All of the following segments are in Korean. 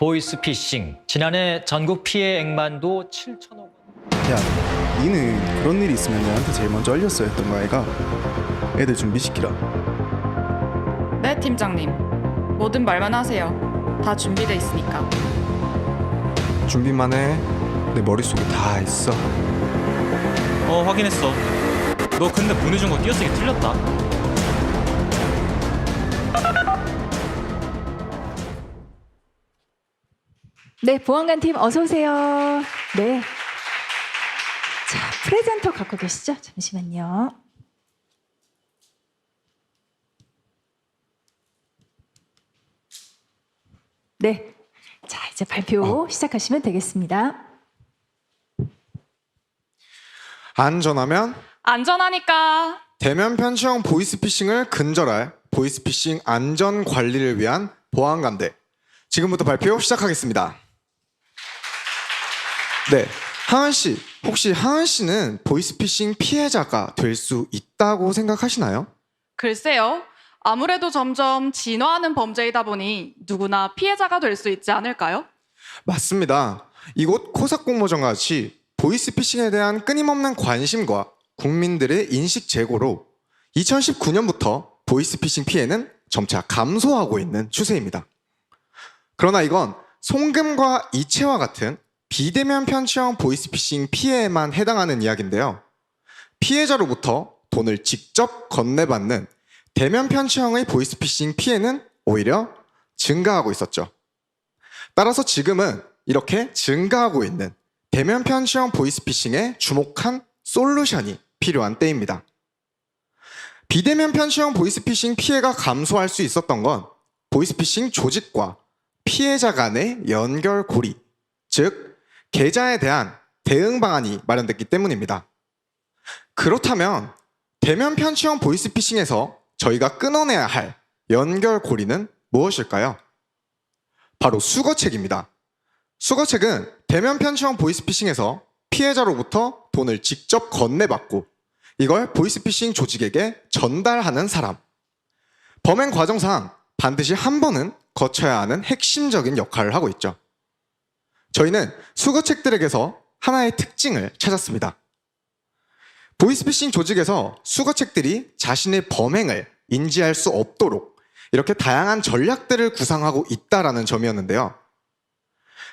보이스피싱. 지난해 전국 피해액만도 7천억 원. 야, 니는 그런 일이 있으면 내한테 제일 먼저 알렸어야 했던 거 아이가? 애들 준비시키라. 네, 팀장님. 뭐든 말만 하세요. 다 준비돼 있으니까. 준비만 해. 내 머릿속에 다 있어. 확인했어. 너 근데 보내준 거 띄어쓰기 틀렸다. 네, 보안관 팀 어서 오세요. 네. 자, 프레젠터 갖고 계시죠? 잠시만요. 네. 자, 이제 발표 시작하시면 되겠습니다. 안전하면 안전하니까. 대면 편취형 보이스피싱을 근절할 보이스피싱 안전 관리를 위한 보안관대. 지금부터 발표 시작하겠습니다. 네, 하은 씨, 혹시 하은 씨는 보이스피싱 피해자가 될 수 있다고 생각하시나요? 글쎄요. 아무래도 점점 진화하는 범죄이다 보니 누구나 피해자가 될 수 있지 않을까요? 맞습니다. 이곳 코사공모전 같이 보이스피싱에 대한 끊임없는 관심과 국민들의 인식 제고로 2019년부터 보이스피싱 피해는 점차 감소하고 있는 추세입니다. 그러나 이건 송금과 이체와 같은 비대면 편취형 보이스피싱 피해에만 해당하는 이야기인데요. 피해자로부터 돈을 직접 건네받는 대면 편취형의 보이스피싱 피해는 오히려 증가하고 있었죠. 따라서 지금은 이렇게 증가하고 있는 대면 편취형 보이스피싱에 주목한 솔루션이 필요한 때입니다. 비대면 편취형 보이스피싱 피해가 감소할 수 있었던 건 보이스피싱 조직과 피해자 간의 연결고리, 즉 계좌에 대한 대응 방안이 마련됐기 때문입니다. 그렇다면 대면 편취형 보이스피싱에서 저희가 끊어내야 할 연결고리는 무엇일까요? 바로 수거책입니다. 수거책은 대면 편취형 보이스피싱에서 피해자로부터 돈을 직접 건네받고 이걸 보이스피싱 조직에게 전달하는 사람. 범행 과정상 반드시 한 번은 거쳐야 하는 핵심적인 역할을 하고 있죠. 저희는 수거책들에게서 하나의 특징을 찾았습니다. 보이스피싱 조직에서 수거책들이 자신의 범행을 인지할 수 없도록 이렇게 다양한 전략들을 구상하고 있다는 점이었는데요.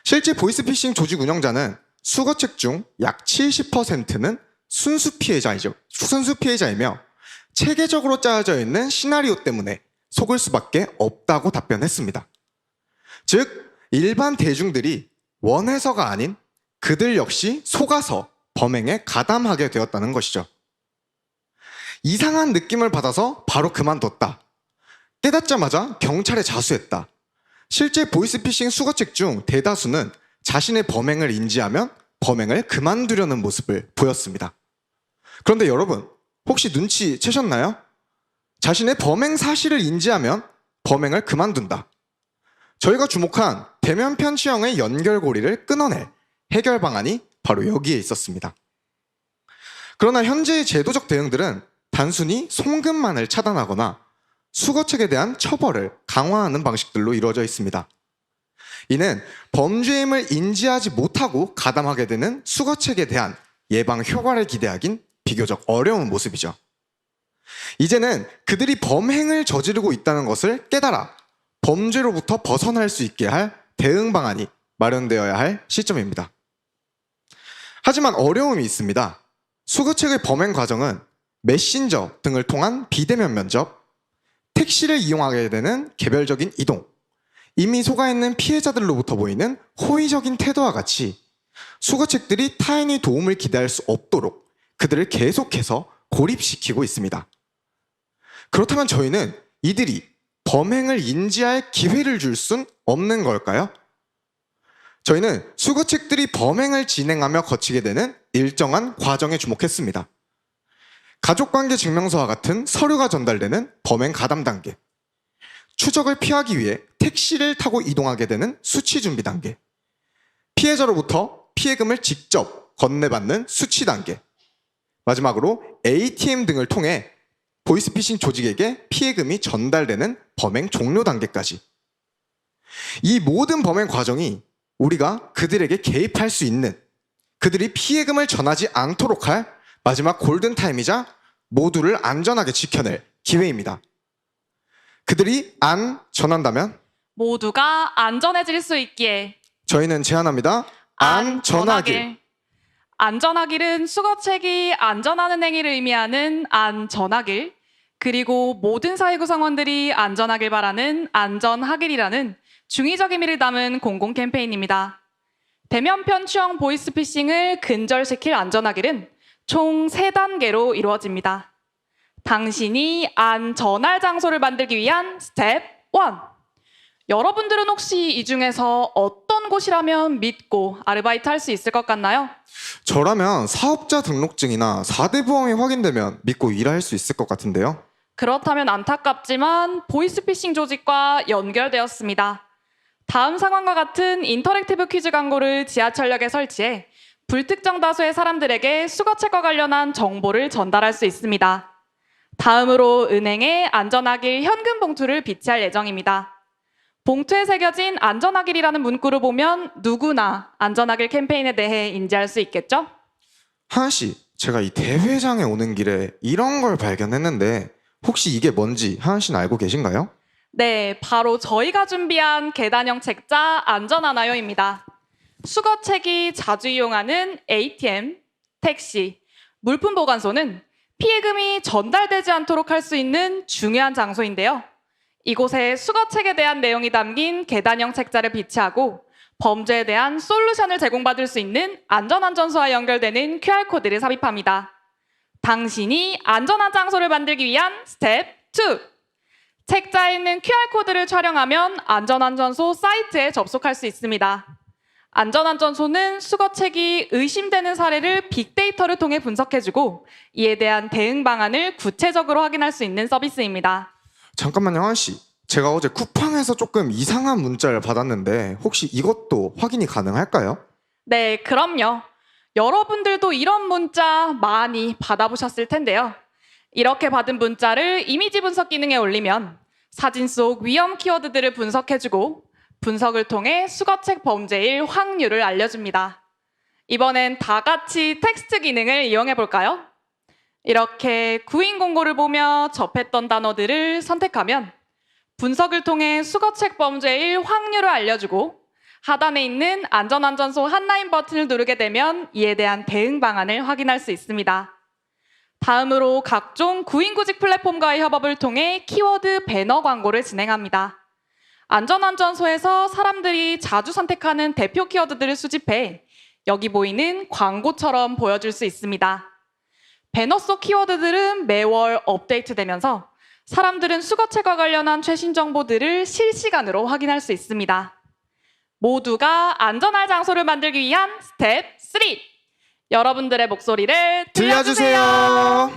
실제 보이스피싱 조직 운영자는 수거책 중 약 70%는 순수 피해자이며 체계적으로 짜여져 있는 시나리오 때문에 속을 수밖에 없다고 답변했습니다. 즉, 일반 대중들이 원해서가 아닌 그들 역시 속아서 범행에 가담하게 되었다는 것이죠. 이상한 느낌을 받아서 바로 그만뒀다. 깨닫자마자 경찰에 자수했다. 실제 보이스피싱 수거책 중 대다수는 자신의 범행을 인지하면 범행을 그만두려는 모습을 보였습니다. 그런데 여러분, 혹시 눈치채셨나요? 자신의 범행 사실을 인지하면 범행을 그만둔다. 저희가 주목한 대면 편취형의 연결고리를 끊어낼 해결 방안이 바로 여기에 있었습니다. 그러나 현재의 제도적 대응들은 단순히 송금만을 차단하거나 수거책에 대한 처벌을 강화하는 방식들로 이루어져 있습니다. 이는 범죄임을 인지하지 못하고 가담하게 되는 수거책에 대한 예방 효과를 기대하긴 비교적 어려운 모습이죠. 이제는 그들이 범행을 저지르고 있다는 것을 깨달아 범죄로부터 벗어날 수 있게 할 대응 방안이 마련되어야 할 시점입니다. 하지만 어려움이 있습니다. 수거책의 범행 과정은 메신저 등을 통한 비대면 면접, 택시를 이용하게 되는 개별적인 이동, 이미 속아있는 피해자들로부터 보이는 호의적인 태도와 같이 수거책들이 타인의 도움을 기대할 수 없도록 그들을 계속해서 고립시키고 있습니다. 그렇다면 저희는 이들이 범행을 인지할 기회를 줄 순 없는 걸까요? 저희는 수거책들이 범행을 진행하며 거치게 되는 일정한 과정에 주목했습니다. 가족관계 증명서와 같은 서류가 전달되는 범행 가담 단계, 추적을 피하기 위해 택시를 타고 이동하게 되는 수치 준비 단계, 피해자로부터 피해금을 직접 건네받는 수치 단계, 마지막으로 ATM 등을 통해 보이스피싱 조직에게 피해금이 전달되는 범행 종료 단계까지. 이 모든 범행 과정이 우리가 그들에게 개입할 수 있는, 그들이 피해금을 전하지 않도록 할 마지막 골든타임이자 모두를 안전하게 지켜낼 기회입니다. 그들이 안 전한다면 모두가 안전해질 수 있기에 저희는 제안합니다. 안 전하길. 안전하길은 수거책이 안전하는 행위를 의미하는 안전하길, 그리고 모든 사회 구성원들이 안전하길 바라는 안전하길이라는 중의적 의미를 담은 공공 캠페인입니다. 대면 편취형 보이스피싱을 근절시킬 안전하길은 총 3단계로 이루어집니다. 당신이 안전할 장소를 만들기 위한 스텝 1. 여러분들은 혹시 이 중에서 어떤 곳이라면 믿고 아르바이트 할 수 있을 것 같나요? 저라면 사업자 등록증이나 4대 보험이 확인되면 믿고 일할 수 있을 것 같은데요. 그렇다면 안타깝지만 보이스피싱 조직과 연결되었습니다. 다음 상황과 같은 인터랙티브 퀴즈 광고를 지하철역에 설치해 불특정 다수의 사람들에게 수거책과 관련한 정보를 전달할 수 있습니다. 다음으로 은행에 안전하길 현금 봉투를 비치할 예정입니다. 봉투에 새겨진 안전하길이라는 문구를 보면 누구나 안전하길 캠페인에 대해 인지할 수 있겠죠? 하은 씨, 제가 이 대회장에 오는 길에 이런 걸 발견했는데 혹시 이게 뭔지 하은 씨는 알고 계신가요? 네, 바로 저희가 준비한 계단형 책자 안전하나요입니다. 수거책이 자주 이용하는 ATM, 택시, 물품 보관소는 피해금이 전달되지 않도록 할 수 있는 중요한 장소인데요. 이곳에 수거책에 대한 내용이 담긴 계단형 책자를 비치하고 범죄에 대한 솔루션을 제공받을 수 있는 안전안전소와 연결되는 QR코드를 삽입합니다. 당신이 안전한 장소를 만들기 위한 스텝 2. 책자에 있는 QR코드를 촬영하면 안전안전소 사이트에 접속할 수 있습니다. 안전안전소는 수거책이 의심되는 사례를 빅데이터를 통해 분석해주고 이에 대한 대응 방안을 구체적으로 확인할 수 있는 서비스입니다. 잠깐만요, 하은 씨. 제가 어제 쿠팡에서 조금 이상한 문자를 받았는데 혹시 이것도 확인이 가능할까요? 네, 그럼요. 여러분들도 이런 문자 많이 받아보셨을 텐데요. 이렇게 받은 문자를 이미지 분석 기능에 올리면 사진 속 위험 키워드들을 분석해주고 분석을 통해 수거책 범죄일 확률을 알려줍니다. 이번엔 다 같이 텍스트 기능을 이용해 볼까요? 이렇게 구인 공고를 보며 접했던 단어들을 선택하면 분석을 통해 수거책 범죄일 확률을 알려주고 하단에 있는 안전안전소 핫라인 버튼을 누르게 되면 이에 대한 대응 방안을 확인할 수 있습니다. 다음으로 각종 구인구직 플랫폼과의 협업을 통해 키워드 배너 광고를 진행합니다. 안전안전소에서 사람들이 자주 선택하는 대표 키워드들을 수집해 여기 보이는 광고처럼 보여줄 수 있습니다. 배너 속 키워드들은 매월 업데이트되면서 사람들은 수거책과 관련한 최신 정보들을 실시간으로 확인할 수 있습니다. 모두가 안전할 장소를 만들기 위한 스텝 3. 여러분들의 목소리를 들려주세요.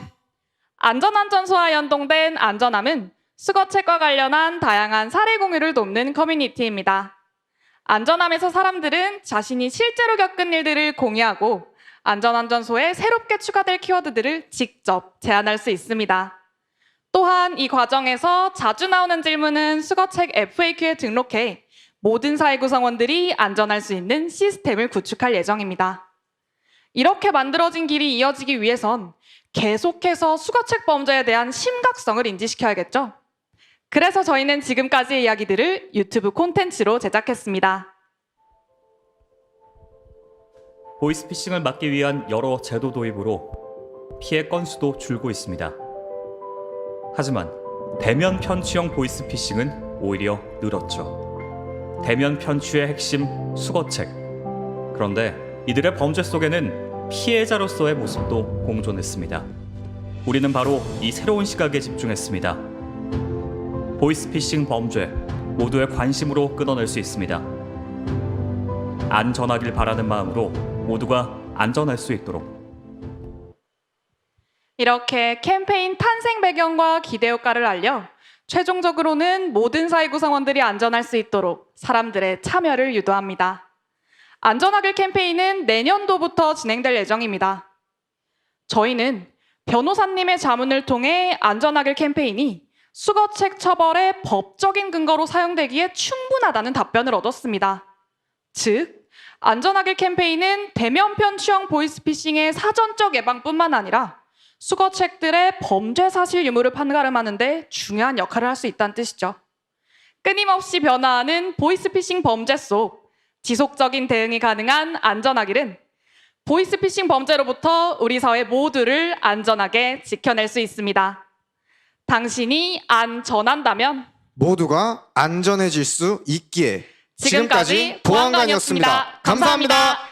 안전안전소와 연동된 안전함은 수거책과 관련한 다양한 사례 공유를 돕는 커뮤니티입니다. 안전함에서 사람들은 자신이 실제로 겪은 일들을 공유하고 안전안전소에 새롭게 추가될 키워드들을 직접 제안할 수 있습니다. 또한 이 과정에서 자주 나오는 질문은 수거책 FAQ에 등록해 모든 사회 구성원들이 안전할 수 있는 시스템을 구축할 예정입니다. 이렇게 만들어진 길이 이어지기 위해선 계속해서 수거책 범죄에 대한 심각성을 인지시켜야겠죠? 그래서 저희는 지금까지의 이야기들을 유튜브 콘텐츠로 제작했습니다. 보이스피싱을 막기 위한 여러 제도 도입으로 피해 건수도 줄고 있습니다. 하지만 대면 편취형 보이스피싱은 오히려 늘었죠. 대면 편취의 핵심 수거책. 그런데 이들의 범죄 속에는 피해자로서의 모습도 공존했습니다. 우리는 바로 이 새로운 시각에 집중했습니다. 보이스피싱 범죄 모두의 관심으로 끊어낼 수 있습니다. 안전하길 바라는 마음으로 모두가 안전할 수 있도록. 이렇게 캠페인 탄생 배경과 기대 효과를 알려 최종적으로는 모든 사회 구성원들이 안전할 수 있도록 사람들의 참여를 유도합니다. 안전하길 캠페인은 내년도부터 진행될 예정입니다. 저희는 변호사님의 자문을 통해 안전하길 캠페인이 수거책 처벌의 법적인 근거로 사용되기에 충분하다는 답변을 얻었습니다. 즉, 안전하길 캠페인은 대면편 취형 보이스피싱의 사전적 예방뿐만 아니라 수거책들의 범죄 사실 유무를 판가름하는 데 중요한 역할을 할 수 있다는 뜻이죠. 끊임없이 변화하는 보이스피싱 범죄 속 지속적인 대응이 가능한 안전하길은 보이스피싱 범죄로부터 우리 사회 모두를 안전하게 지켜낼 수 있습니다. 당신이 안전한다면 모두가 안전해질 수 있기에 지금까지 보안관이었습니다. 감사합니다.